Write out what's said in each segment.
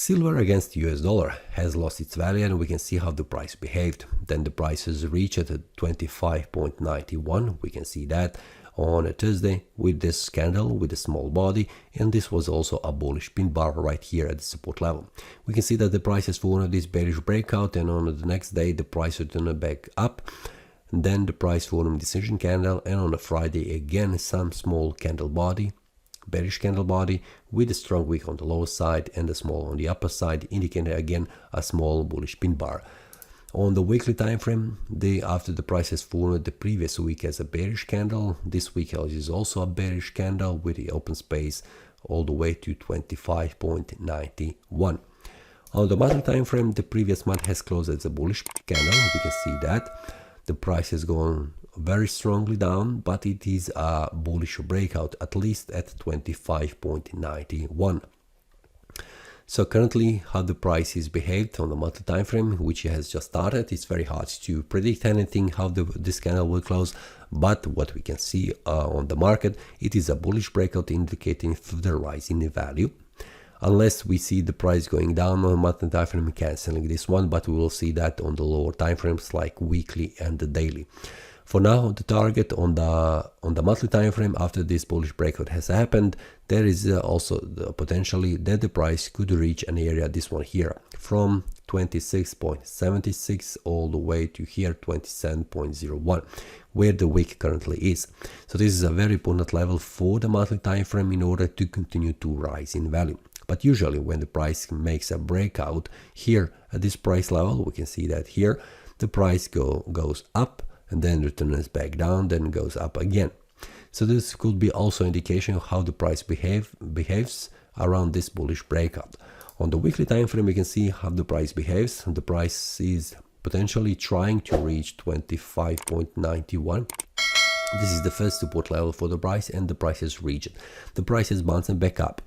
Silver against US dollar has lost its value, and we can see how the price behaved. Then the price has reached at 25.91. We can see that on a Tuesday with this candle with a small body, and this was also a bullish pin bar right here at the support level. We can see that the price has formed this bearish breakout, and on the next day the price returned back up. And then the price formed decision candle, and on a Friday again some small candle body, bearish candle body with a strong wick on the lower side and a small on the upper side, indicating again a small bullish pin bar. On the weekly time frame, after the price has formed the previous week as a bearish candle, this week is also a bearish candle with the open space all the way to 25.91. On the monthly time frame, the previous month has closed as a bullish candle. We can see that the price has gone very strongly down, but it is a bullish breakout, at least at 25.91. So currently, how the price is behaved on the monthly time frame, which has just started, it's very hard to predict anything how this candle will close. But what we can see on the market, it is a bullish breakout indicating further rise in the value. Unless we see the price going down on the monthly time frame, canceling this one, but we will see that on the lower time frames like weekly and the daily. For now, the target on the monthly time frame after this bullish breakout has happened, there is also potentially that the price could reach an area, this one here, from 26.76 all the way to here 27.01, where the wick currently is. So this is a very important level for the monthly time frame in order to continue to rise in value. But usually when the price makes a breakout here at this price level, we can see that here the price goes up and then returns back down, then goes up again. So this could be also indication of how the price behaves around this bullish breakout. On the weekly time frame, we can see how the price behaves. The price is potentially trying to reach 25.91. This is the first support level for the price, and the price has reached it. The price is bouncing back up.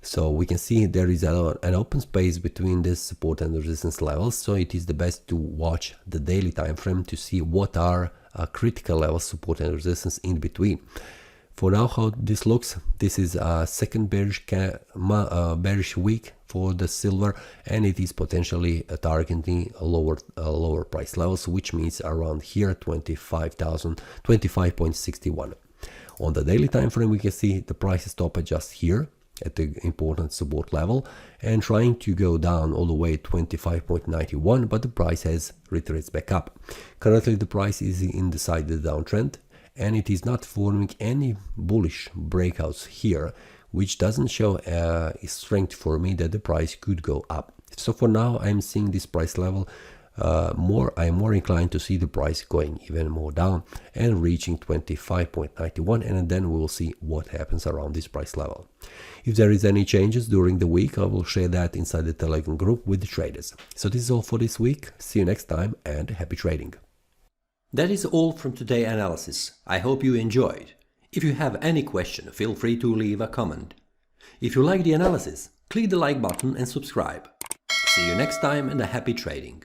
So we can see there is an open space between this support and the resistance levels, so it is the best to watch the daily time frame to see what are critical levels, support and resistance in between. For now, how this looks, this is a second bearish week for the silver, and it is potentially targeting lower price levels, which means around here 25.61. On the daily time frame, we can see the price stop just here at the important support level and trying to go down all the way 25.91, but the price has retraced back up. Currently the price is in the decided downtrend, and it is not forming any bullish breakouts here, which doesn't show strength for me that the price could go up. So for now I'm seeing this price level I'm more inclined to see the price going even more down and reaching 25.91, and then we will see what happens around this price level. If there is any changes during the week, I will share that inside the Telegram group with the traders. So this is all for this week. See you next time, and happy trading. That is all from today's analysis. I hope you enjoyed. If you have any question, feel free to leave a comment. If you like the analysis, click the like button and subscribe. See you next time, and a happy trading.